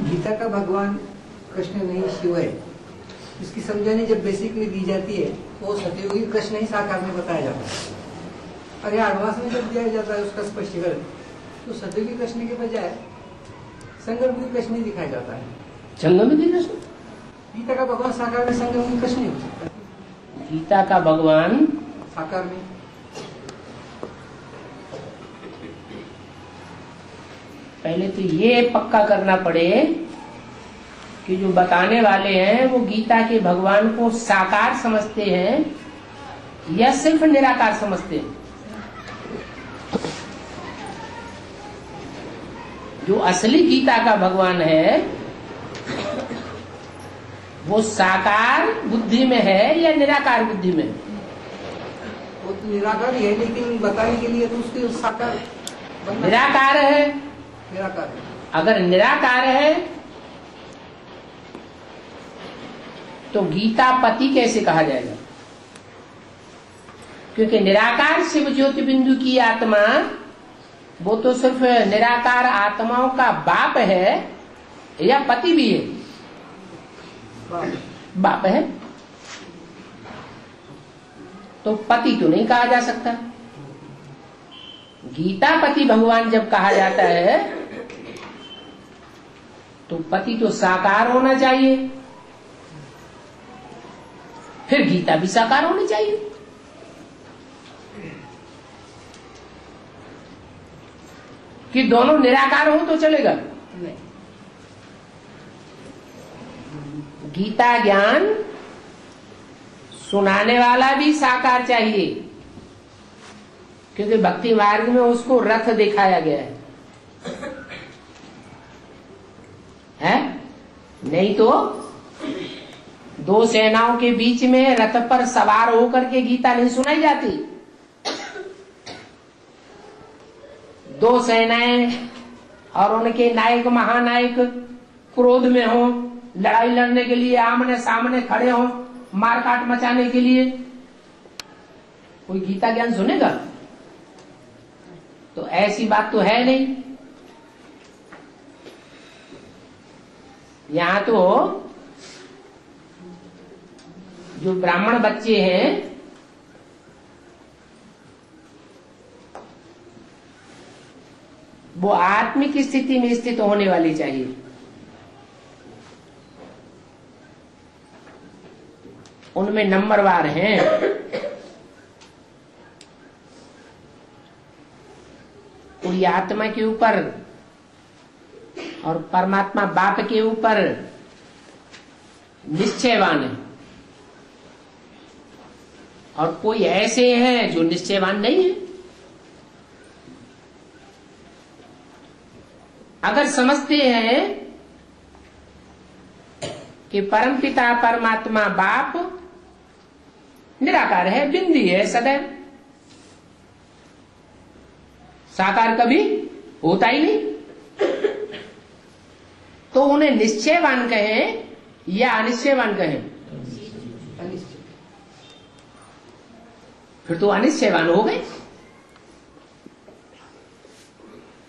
गीता का भगवान कृष्ण नहीं शिव है, इसकी समझानी जब बेसिक में दी जाती है तो सतयुगी कृष्ण ही साकार में बताया जाता है। और यह एडवांस में जब दिया जाता है उसका स्पष्टीकरण, तो सतयुगी कृष्ण के बजाय संगमयुगी कृष्ण ही दिखाया जाता है। संगमयुगी कृष्ण? गीता का भगवान साकार में संगमयुगी कृष्ण नहीं हो सकता। गीता का भगवान साकार में पहले तो ये पक्का करना पड़े कि जो बताने वाले हैं वो गीता के भगवान को साकार समझते हैं या सिर्फ निराकार समझते हैं। जो असली गीता का भगवान है वो साकार बुद्धि में है या निराकार बुद्धि में? वो तो निराकार ही है, लेकिन बताने के लिए तो उसके साकार निराकार है। निराकार है। अगर निराकार है तो गीता पति कैसे कहा जाएगा? क्योंकि निराकार शिव ज्योति बिंदु की आत्मा वो तो सिर्फ निराकार आत्माओं का बाप है या पति भी है? बाप है, तो पति तो नहीं कहा जा सकता। गीता पति भगवान जब कहा जाता है तो पति तो साकार होना चाहिए, फिर गीता भी साकार होनी चाहिए। कि दोनों निराकार हो तो चलेगा? नहीं। गीता ज्ञान सुनाने वाला भी साकार चाहिए, क्योंकि भक्ति मार्ग में उसको रथ दिखाया गया है? नहीं तो दो सेनाओं के बीच में रथ पर सवार होकर के गीता नहीं सुनाई जाती। दो सेनाएं और उनके नायक महानायक क्रोध में हो, लड़ाई लड़ने के लिए आमने सामने खड़े हो, मारकाट मचाने के लिए, कोई गीता ज्ञान सुनेगा? तो ऐसी बात तो है नहीं। यहाँ तो जो ब्राह्मण बच्चे हैं वो आत्मिक स्थिति में स्थित होने वाली चाहिए। उनमें नंबरवार हैं। पूरी आत्मा के ऊपर और परमात्मा बाप के ऊपर निश्चयवान है, और कोई ऐसे हैं जो निश्चयवान नहीं है। अगर समझते हैं कि परमपिता परमात्मा बाप निराकार है, बिंदी है, सदैव साकार कभी होता ही नहीं, तो उन्हें निश्चयवान कहें या अनिश्चयवान कहें? फिर तो अनिश्चयवान हो गए।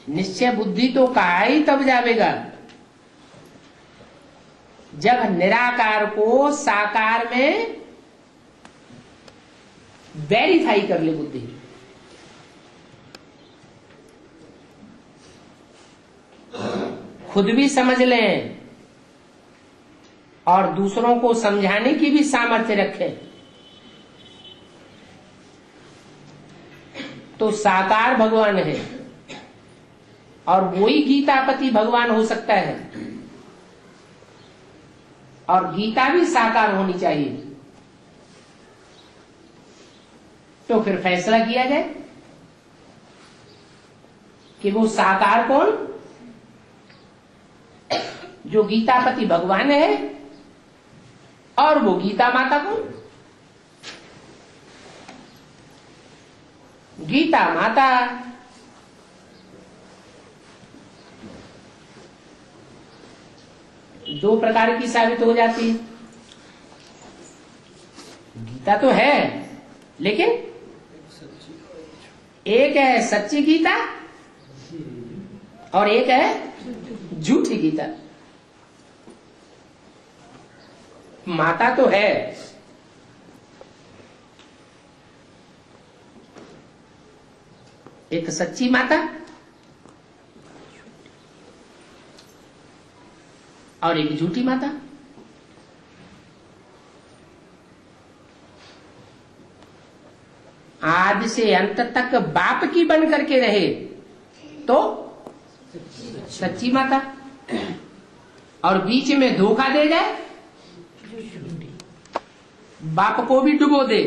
निश्चय बुद्धि तो कहा ही तब जावेगा जब निराकार को साकार में वेरीफाई कर ले बुद्धि। खुद भी समझ लें और दूसरों को समझाने की भी सामर्थ्य रखें, तो साकार भगवान है और वही गीतापति भगवान हो सकता है, और गीता भी साकार होनी चाहिए। तो फिर फैसला किया जाए कि वो साकार कौन? जो गीतापति भगवान है, और वो गीता माता कौन? गीता माता दो प्रकार की साबित हो जाती है। गीता तो है, लेकिन एक है सच्ची गीता और एक है झूठी गीता। माता तो है, एक सच्ची माता और एक झूठी माता। आदि से अंत तक बाप की बन करके रहे तो सच्ची माता, और बीच में धोखा दे जाए, बाप को भी डुबो दे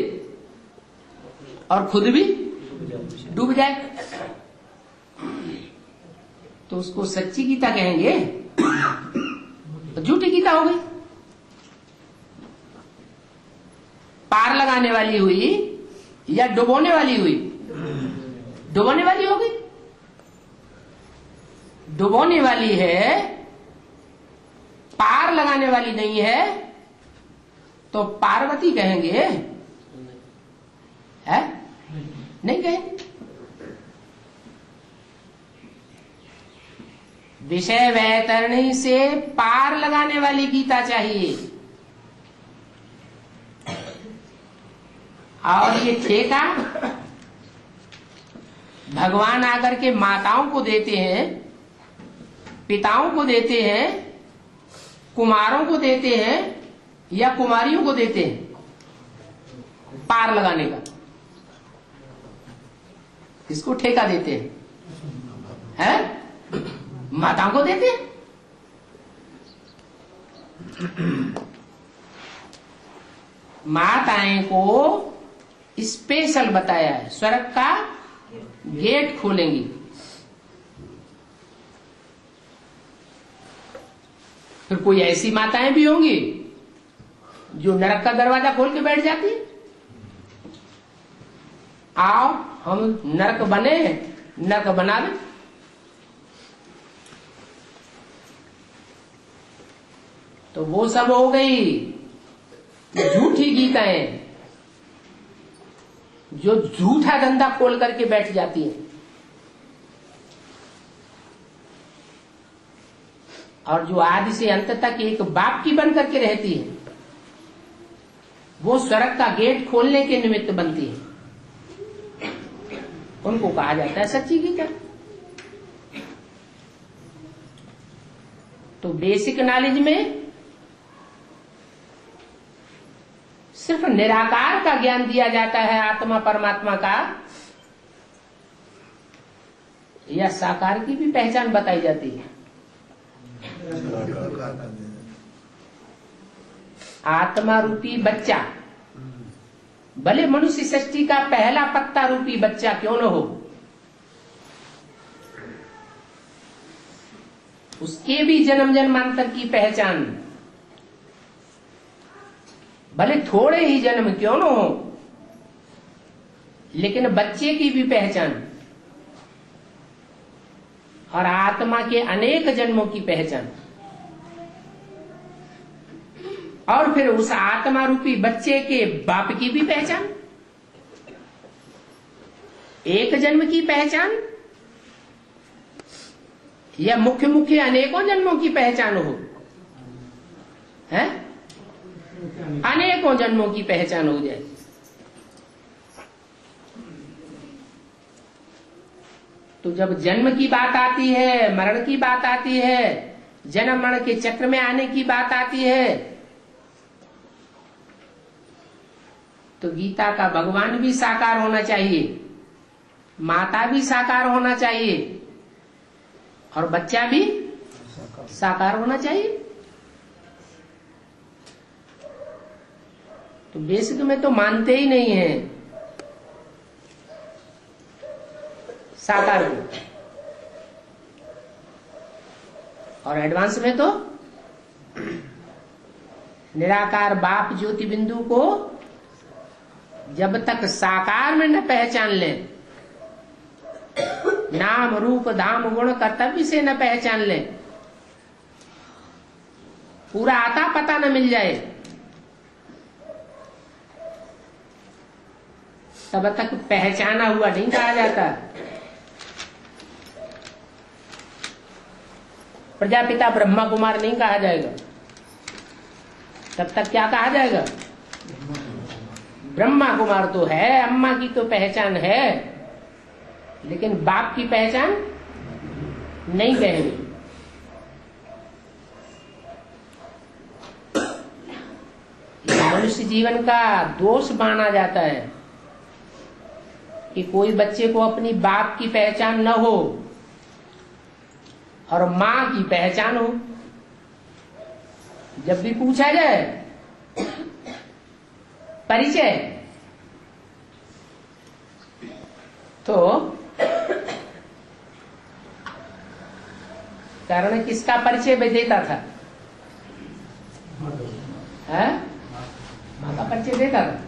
और खुद भी डूब जाए, तो उसको सच्ची गीता कहेंगे, तो झूठी गीता हो गई। पार लगाने वाली हुई या डुबोने वाली हुई? डुबोने वाली हो गई। डुबोने वाली है, पार लगाने वाली नहीं है, तो पार्वती कहेंगे? है? नहीं कहेंगे। विषय वैतरणी से पार लगाने वाली गीता चाहिए। और ये ठेका भगवान आकर के माताओं को देते हैं, पिताओं को देते हैं, कुमारों को देते हैं या कुमारियों को देते हैं पार लगाने का। किसको ठेका देते हैं? माताओं को देते हैं। माताएं को स्पेशल बताया है, स्वर्ग का गेट खोलेंगी। फिर कोई ऐसी माताएं भी होंगी जो नरक का दरवाजा खोल के बैठ जाती है। आओ हम नरक बने, नरक बना दें। तो वो सब हो गई झूठी गीताएं, जो झूठा धंधा खोल करके बैठ जाती है। और जो आदि से अंत तक एक बाप की बन करके रहती है, वो स्वर्ग का गेट खोलने के निमित्त बनती है। उनको कहा जाता है सच्ची गीता। तो बेसिक नॉलेज में सिर्फ निराकार का ज्ञान दिया जाता है, आत्मा परमात्मा का, या साकार की भी पहचान बताई जाती है। आत्मा रूपी बच्चा, भले मनुष्य सृष्टि का पहला पत्ता रूपी बच्चा क्यों न हो, उसके भी जन्म जन्मांतर की पहचान, भले थोड़े ही जन्म क्यों न हो, लेकिन बच्चे की भी पहचान, और आत्मा के अनेक जन्मों की पहचान, और फिर उस आत्मा रूपी बच्चे के बाप की भी पहचान, एक जन्म की पहचान या मुख्य मुख्य अनेकों जन्मों की पहचान हो, है? अनेकों जन्मों की पहचान हो जाए। तो जब जन्म की बात आती है, मरण की बात आती है, जन्म मरण के चक्र में आने की बात आती है, तो गीता का भगवान भी साकार होना चाहिए, माता भी साकार होना चाहिए, और बच्चा भी साकार होना चाहिए। तो बेसिक में तो मानते ही नहीं है साकार को, और एडवांस में तो निराकार बाप ज्योति बिंदु को जब तक साकार में न पहचान ले, नाम रूप धाम गुण कर्तव्य से न पहचान ले, पूरा आता पता न मिल जाए, तब तक पहचाना हुआ नहीं कहा जाता। प्रजापिता ब्रह्मा कुमार नहीं कहा जाएगा। तब तक क्या कहा जाएगा? ब्रह्मा कुमार तो है, अम्मा की तो पहचान है, लेकिन बाप की पहचान नहीं कहेंगे। मनुष्य जीवन का दोष माना जाता है कि कोई बच्चे को अपनी बाप की पहचान न हो और मां की पहचान हो। जब भी पूछा जाए परिचय, तो कारण किसका परिचय भी देता था? है? माँ का परिचय देता था।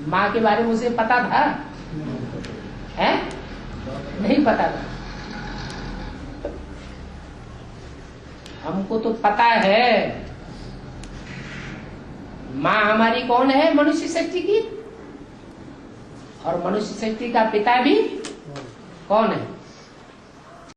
माँ के बारे में उसे पता था? है? नहीं पता था। हमको तो पता है माँ हमारी कौन है? मनुष्य शक्ति की। और मनुष्य शक्ति का पिता भी कौन है?